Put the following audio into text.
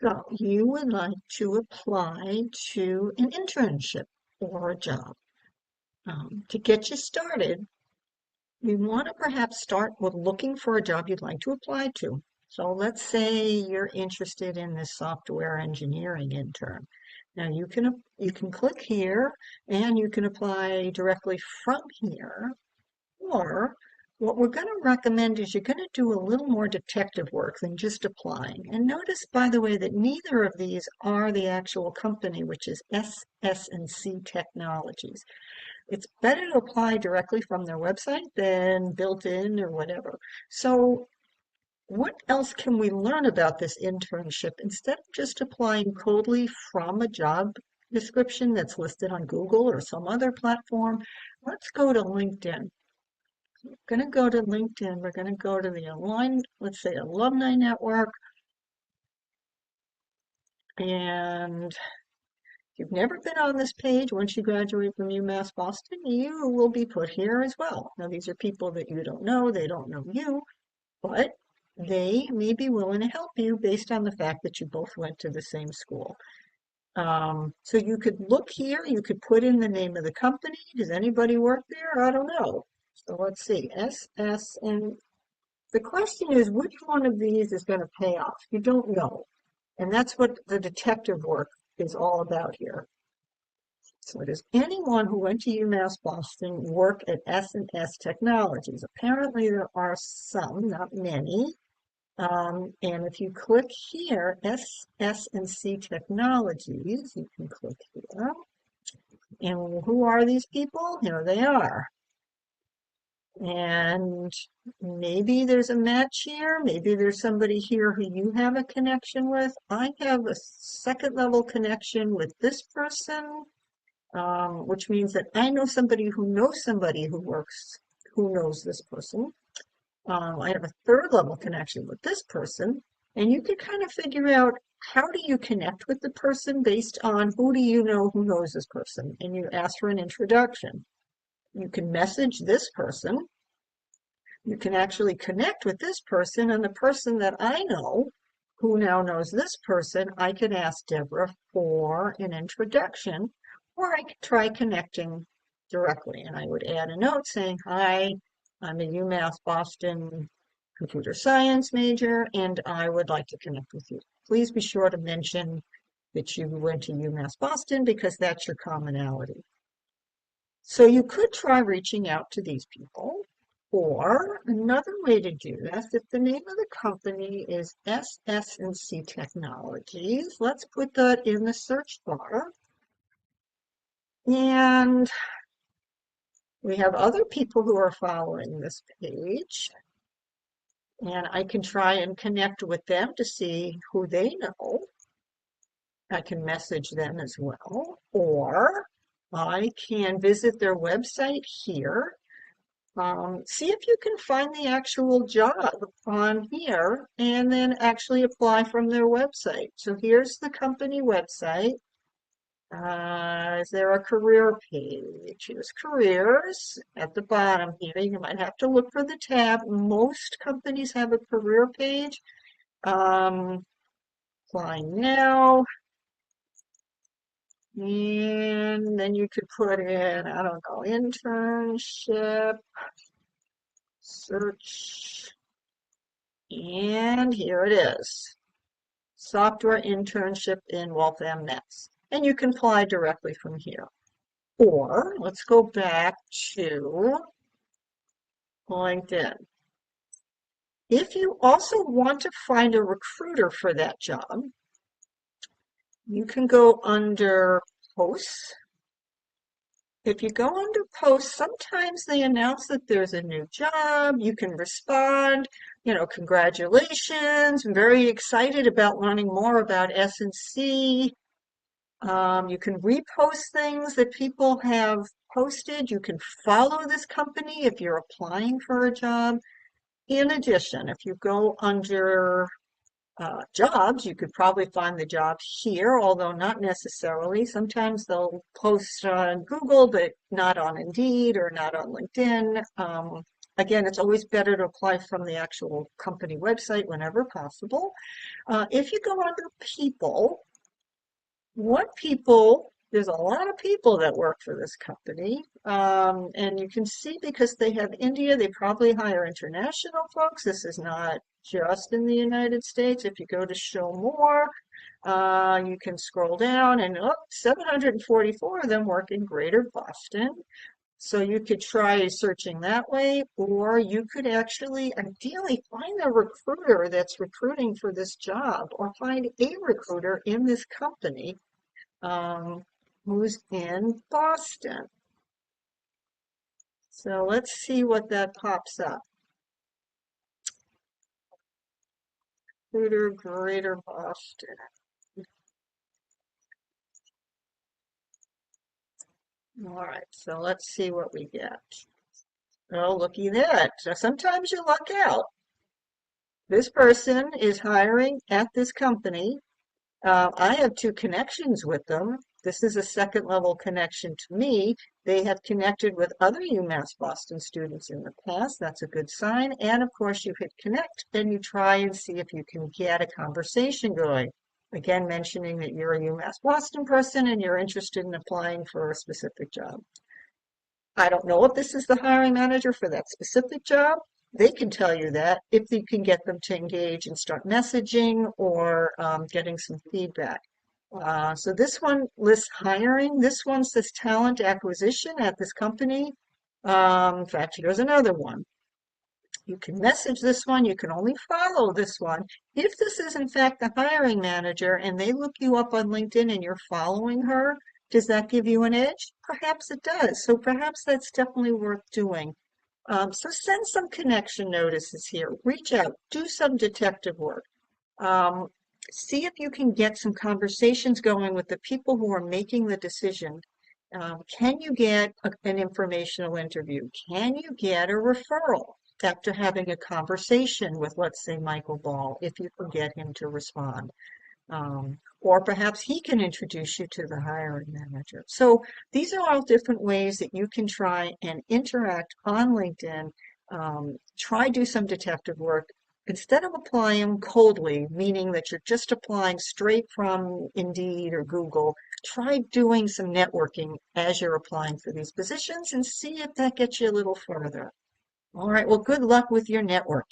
So you would like to apply to an internship or a job. To get you started, we want to perhaps start with looking for a job you'd like to apply to. So let's say you're interested in this software engineering intern. Now you can click here and you can apply directly from here. Or what we're going to recommend is you're going to do a little more detective work than just applying. And notice, by the way, that neither of these are the actual company, which is SS&C Technologies. It's better to apply directly from their website than built in or whatever. So what else can we learn about this internship instead of just applying coldly from a job description that's listed on Google or some other platform? Let's go to LinkedIn. We're going to go to LinkedIn. We're going to go to the let's say alumni network. And if you've never been on this page, once you graduate from UMass Boston, you will be put here as well. Now, these are people that you don't know. They don't know you, but they may be willing to help you based on the fact that you both went to the same school. So you could look here. You could put in the name of the company. Does anybody work there? I don't know. So let's see, SS, and the question is, which one of these is going to pay off? You don't know. And that's what the detective work is all about here. So does anyone who went to UMass Boston work at S&S Technologies? Apparently there are some, not many. And if you click here, SS&C Technologies, you can click here. And who are these people? Here they are. And maybe there's a match here. Maybe there's somebody here who you have a connection with. I have a second level connection with this person, which means that I know somebody who works, who knows this person. I have a third level connection with this person. And you can kind of figure out, how do you connect with the person based on who do you know who knows this person? And you ask for an introduction. You can message this person. You can actually connect with this person, and the person that I know, who now knows this person, I could ask Deborah for an introduction, or I could try connecting directly. And I would add a note saying, hi, I'm a UMass Boston computer science major, and I would like to connect with you. Please be sure to mention that you went to UMass Boston because that's your commonality. So you could try reaching out to these people, or another way to do this, if the name of the company is SS&C Technologies, let's put that in the search bar. And we have other people who are following this page, and I can try and connect with them to see who they know. I can message them as well, or I can visit their website here. See if you can find the actual job on here and then actually apply from their website. So here's the company website. Is there a career page? Here's careers at the bottom here. You might have to look for the tab. Most companies have a career page. Applying now. And then you could put in, I don't know, internship, search, and here it is. Software internship in Waltham, Mass. And you can apply directly from here. Or let's go back to LinkedIn. If you also want to find a recruiter for that job, you can go under posts. If you go under posts, sometimes they announce that there's a new job. You can respond, congratulations. I'm very excited about learning more about S&C. You can repost things that people have posted. You can follow this company if you're applying for a job. In addition, if you go under jobs, you could probably find the job here, although not necessarily. Sometimes they'll post on Google, but not on Indeed or not on LinkedIn. Again, it's always better to apply from the actual company website whenever possible. If you go under people, what people, there's a lot of people that work for this company. And you can see because they have India, they probably hire international folks. This is not just in the United States. If you go to show more, you can scroll down and 744 of them work in Greater Boston. So you could try searching that way, or you could actually ideally find a recruiter that's recruiting for this job, or find a recruiter in this company um, who's in Boston. So let's see what that pops up. Recruiter, Greater Boston. All right, so let's see what we get. Oh, looky at that. So sometimes you luck out. This person is hiring at this company. I have two connections with them. This is a second level connection to me. They have connected with other UMass Boston students in the past. That's a good sign. And of course, you hit connect, then you try and see if you can get a conversation going. Again, mentioning that you're a UMass Boston person and you're interested in applying for a specific job. I don't know if this is the hiring manager for that specific job. They can tell you that if you can get them to engage and start messaging or getting some feedback. So this one lists hiring. This one says talent acquisition at this company. In fact, here's another one. You can message this one. You can only follow this one. If this is in fact the hiring manager and they look you up on LinkedIn and you're following her, does that give you an edge? Perhaps it does. So perhaps that's definitely worth doing. So send some connection notices here. Reach out. Do some detective work. Um, See if you can get some conversations going with the people who are making the decision. Can you get an informational interview? Can you get a referral after having a conversation with, let's say, Michael Ball, if you can get him to respond? Or perhaps he can introduce you to the hiring manager. So these are all different ways that you can try and interact on LinkedIn. Try do some detective work. Instead of applying coldly, meaning that you're just applying straight from Indeed or Google, try doing some networking as you're applying for these positions and see if that gets you a little further. All right, well, good luck with your network.